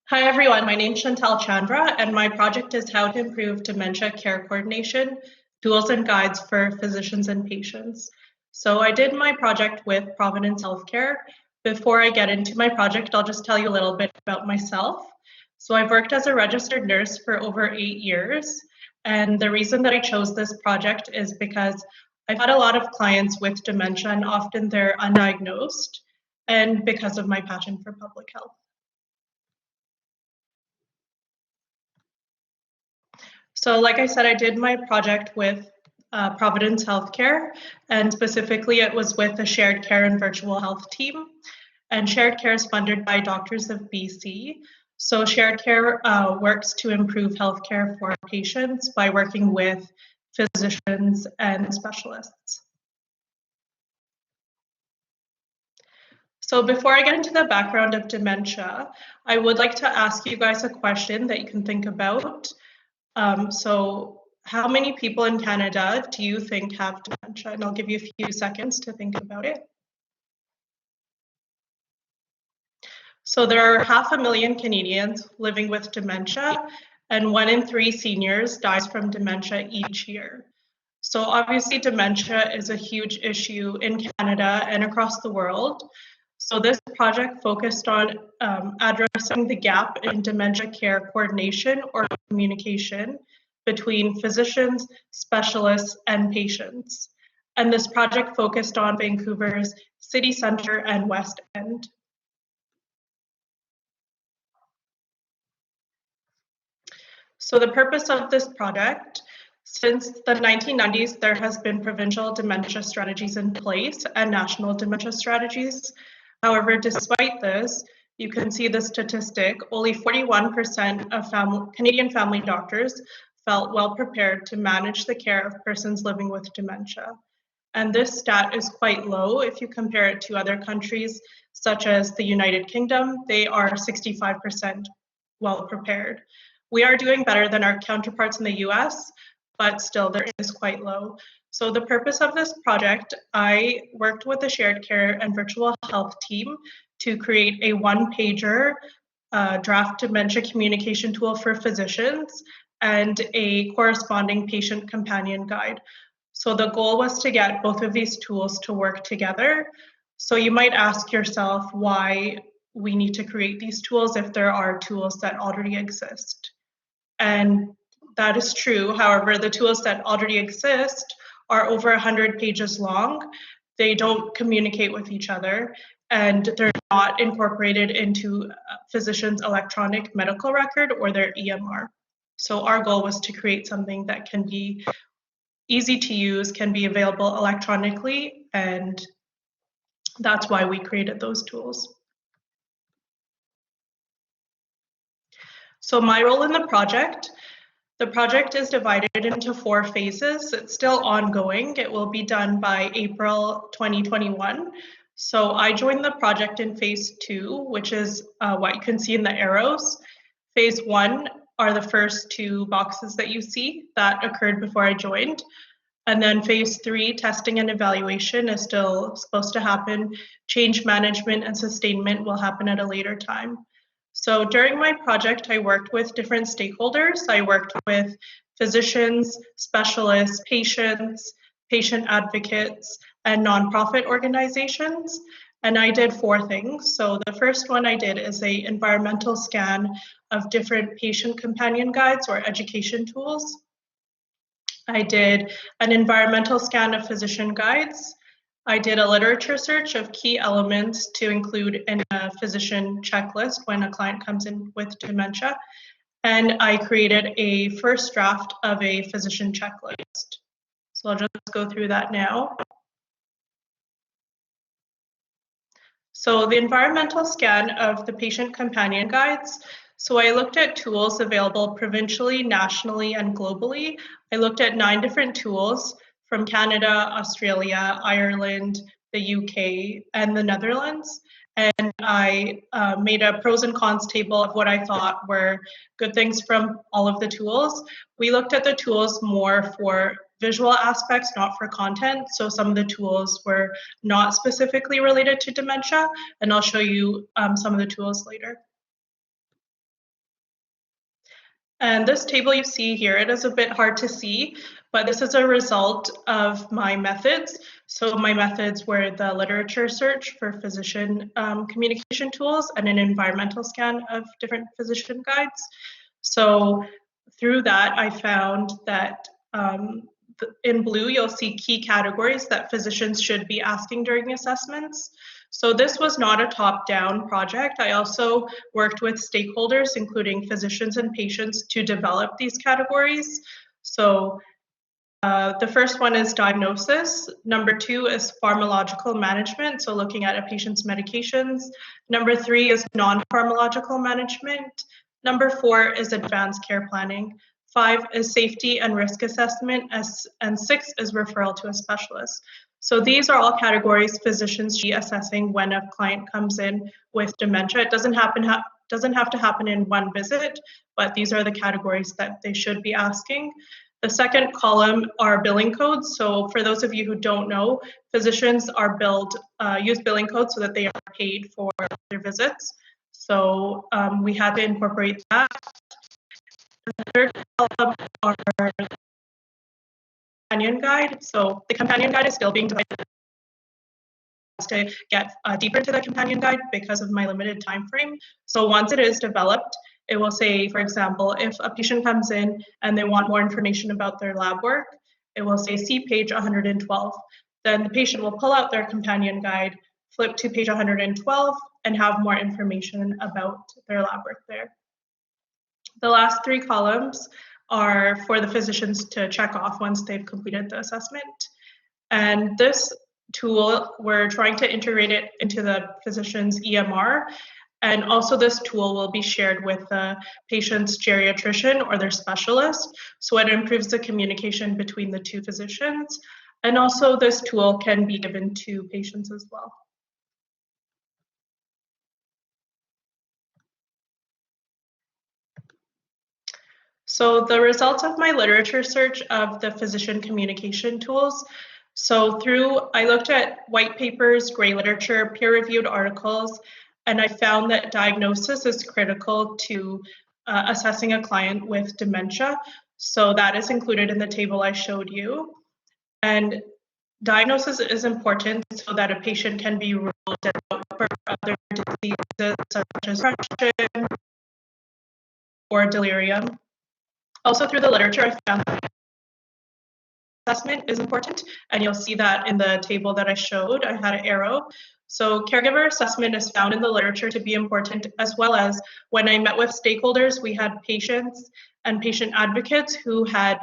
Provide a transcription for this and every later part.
Hi everyone, my name is Chantelle Chandra and my project is how to improve dementia care coordination, tools and guides for physicians and patients. So I did my project with Providence Healthcare. Before I get into my project, I'll just tell you a little bit about myself. So I've worked as a registered nurse for over 8 years. And the reason that I chose this project is because I've had a lot of clients with dementia and often they're undiagnosed, and because of my passion for public health. So like I said, I did my project with Providence Healthcare, and specifically it was with the Shared Care and Virtual Health team. And Shared Care is funded by Doctors of BC. So Shared Care works to improve healthcare for patients by working with physicians and specialists. So before I get into the background of dementia, I would like to ask you guys a question that you can think about. So how many people in Canada do you think have dementia? And I'll give you a few seconds to think about it. So there are 500,000 Canadians living with dementia, and 1 in 3 seniors dies from dementia each year. So obviously dementia is a huge issue in Canada and across the world. So this project focused on addressing the gap in dementia care coordination or communication between physicians, specialists, and patients. And this project focused on Vancouver's city centre and West End. So the purpose of this project, since the 1990s, there has been provincial dementia strategies in place and national dementia strategies. However, despite this, you can see the statistic, only 41% of Canadian family doctors felt well prepared to manage the care of persons living with dementia. And this stat is quite low if you compare it to other countries, such as the United Kingdom. They are 65% well prepared. We are doing better than our counterparts in the US, but still there is quite low. So the purpose of this project, I worked with the Shared Care and Virtual Health team to create a one-pager draft dementia communication tool for physicians and a corresponding patient companion guide. So the goal was to get both of these tools to work together. So you might ask yourself why we need to create these tools if there are tools that already exist. And that is true. However, the tools that already exist are over 100 pages long. They don't communicate with each other, and they're not incorporated into physicians' electronic medical record or their EMR. So our goal was to create something that can be easy to use, can be available electronically, and that's why we created those tools. So my role in the project is divided into 4 phases. It's still ongoing. It will be done by April 2021. So I joined the project in phase 2, which is what you can see in the arrows. Phase 1 are the first 2 boxes that you see that occurred before I joined. And then phase 3, testing and evaluation, is still supposed to happen. Change management and sustainment will happen at a later time. So during my project, I worked with different stakeholders. I worked with physicians, specialists, patients, patient advocates, and nonprofit organizations. And I did 4 things. So the first one I did is an environmental scan of different patient companion guides or education tools. I did an environmental scan of physician guides. I did a literature search of key elements to include in a physician checklist when a client comes in with dementia. And I created a first draft of a physician checklist. So I'll just go through that now. So the environmental scan of the patient companion guides. So I looked at tools available provincially, nationally, and globally. I looked at 9 different tools from Canada, Australia, Ireland, the UK, and the Netherlands. And I made a pros and cons table of what I thought were good things from all of the tools. We looked at the tools more for visual aspects, not for content. So some of the tools were not specifically related to dementia, and I'll show you some of the tools later. And this table you see here, it is a bit hard to see, but this is a result of my methods. So my methods were the literature search for physician communication tools and an environmental scan of different physician guides. So through that, I found that in blue, you'll see key categories that physicians should be asking during assessments. So this was not a top-down project. I also worked with stakeholders, including physicians and patients, to develop these categories. So the first one is diagnosis. Number 2 is pharmacological management, so looking at a patient's medications. Number 3 is non-pharmacological management. Number 4 is advanced care planning. 5 is safety and risk assessment, and 6 is referral to a specialist. So these are all categories physicians should be assessing when a client comes in with dementia. It doesn't have to happen in one visit, but these are the categories that they should be asking. The second column are billing codes. So for those of you who don't know, physicians are use billing codes so that they are paid for their visits. So we had to incorporate that. The third column are companion guide. So the companion guide is still being developed to get deeper into the companion guide because of my limited time frame. So once it is developed, it will say, for example, if a patient comes in and they want more information about their lab work, it will say, see page 112. Then the patient will pull out their companion guide, flip to page 112, and have more information about their lab work there. The last 3 columns are for the physicians to check off once they've completed the assessment. And this tool, we're trying to integrate it into the physician's EMR. And also this tool will be shared with the patient's geriatrician or their specialist. So it improves the communication between the 2 physicians. And also this tool can be given to patients as well. So the results of my literature search of the physician communication tools. So I looked at white papers, gray literature, peer-reviewed articles, and I found that diagnosis is critical to assessing a client with dementia. So that is included in the table I showed you. And diagnosis is important so that a patient can be ruled out for other diseases such as depression or delirium. Also through the literature, I found that assessment is important, and you'll see that in the table that I showed. I had an arrow. So caregiver assessment is found in the literature to be important, as well as when I met with stakeholders, we had patients and patient advocates who had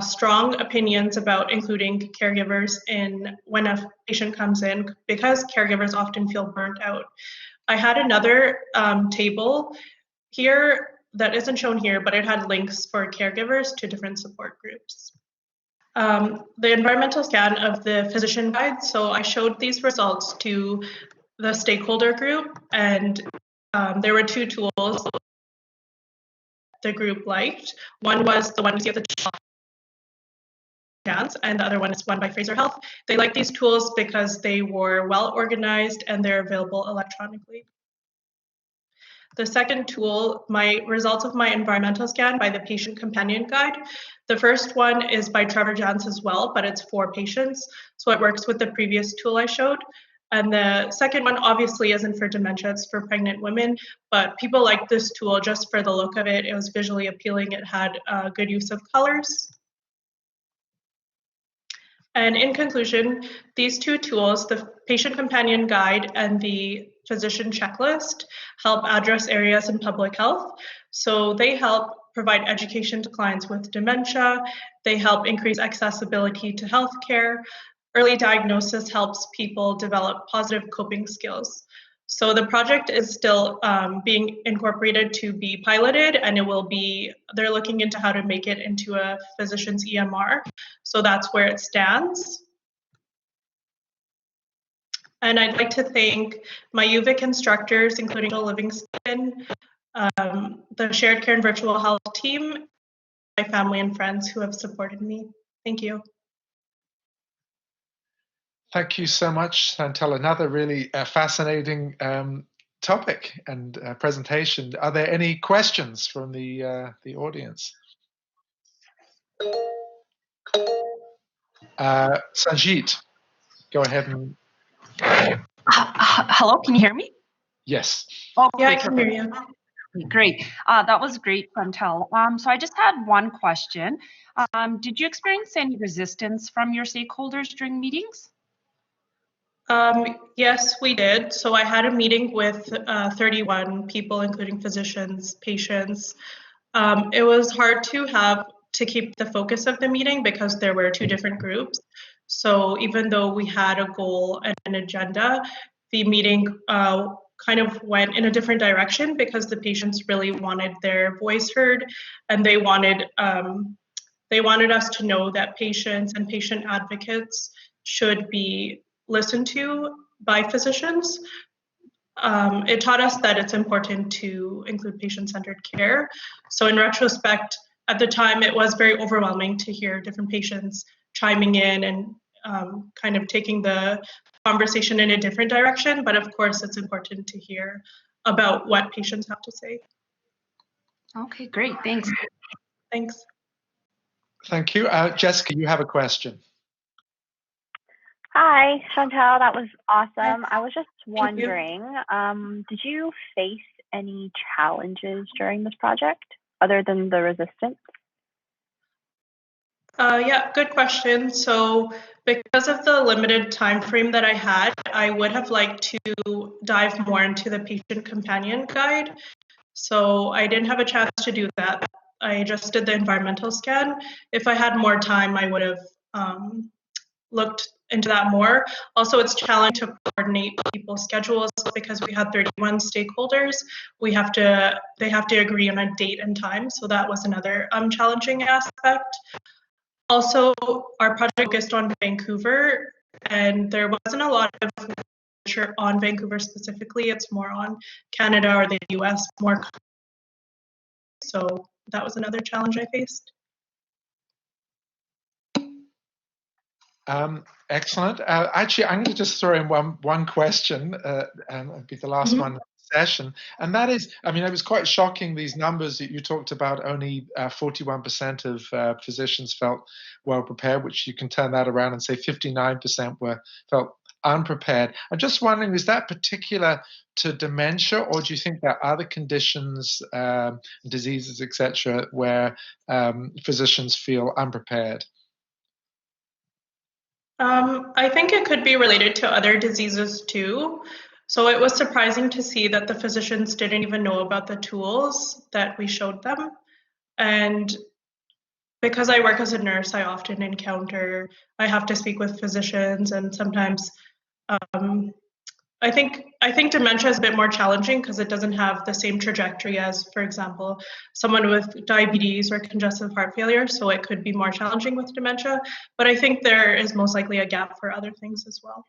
strong opinions about including caregivers in when a patient comes in, because caregivers often feel burnt out. I had another table here that isn't shown here, but it had links for caregivers to different support groups. The environmental scan of the physician guide. So I showed these results to the stakeholder group, and there were 2 tools the group liked. One was the one you see at the top, and the other one is one by Fraser Health. They like these tools because they were well organized and they're available electronically. The second tool, my results of my environmental scan by the patient companion guide. The first one is by Trevor Jans as well, but it's for patients. So it works with the previous tool I showed. And the second one obviously isn't for dementia, it's for pregnant women, but people like this tool just for the look of it. It was visually appealing. It had good use of colors. And in conclusion, these 2 tools, the patient companion guide and the physician checklist, help address areas in public health. So they help provide education to clients with dementia. They help increase accessibility to healthcare. Early diagnosis helps people develop positive coping skills. So the project is still being incorporated to be piloted, and they're looking into how to make it into a physician's EMR. So that's where it stands. And I'd like to thank my UVic instructors, including Livingston, the Shared Care and Virtual Health team, my family and friends who have supported me. Thank you. Thank you so much, Chantelle. Another really fascinating topic and presentation. Are there any questions from the audience? Sanjit, go ahead and. Hello, can you hear me? Yes. Oh, yeah, I can hear you. Great. That was great, Chantelle. So I just had one question. Did you experience any resistance from your stakeholders during meetings? Yes, we did. So I had a meeting with 31 people, including physicians, patients. It was hard to keep the focus of the meeting because there were two different groups. So even though we had a goal and an agenda, the meeting kind of went in a different direction because the patients really wanted their voice heard, and they wanted us to know that patients and patient advocates should be listened to by physicians. It taught us that it's important to include patient-centered care. So in retrospect, at the time, it was very overwhelming to hear different patients chiming in and kind of taking the conversation in a different direction. But of course, it's important to hear about what patients have to say. Okay, great. Thanks. Thanks. Thank you. Jessica, you have a question. Hi, Chantelle. That was awesome. I was just wondering, did you face any challenges during this project other than the resistance? Yeah, good question. So because of the limited time frame that I had, I would have liked to dive more into the patient companion guide. So I didn't have a chance to do that. I just did the environmental scan. If I had more time, I would have looked into that more. Also, it's challenging to coordinate people's schedules because we had 31 stakeholders. They have to agree on a date and time. So that was another challenging aspect. Also, our project focused on Vancouver, and there wasn't a lot of literature on Vancouver specifically. It's more on Canada or the US more. So that was another challenge I faced. Excellent. Actually, I'm going to just throw in one question, and it'll be the last one session, and that is, I mean, it was quite shocking, these numbers that you talked about. Only 41% of physicians felt well prepared, which you can turn that around and say 59% felt unprepared. I'm just wondering, is that particular to dementia, or do you think there are other conditions, diseases, etc., where physicians feel unprepared? I think it could be related to other diseases too. So it was surprising to see that the physicians didn't even know about the tools that we showed them. And because I work as a nurse, I often I have to speak with physicians, and sometimes I think dementia is a bit more challenging because it doesn't have the same trajectory as, for example, someone with diabetes or congestive heart failure. So it could be more challenging with dementia. But I think there is most likely a gap for other things as well.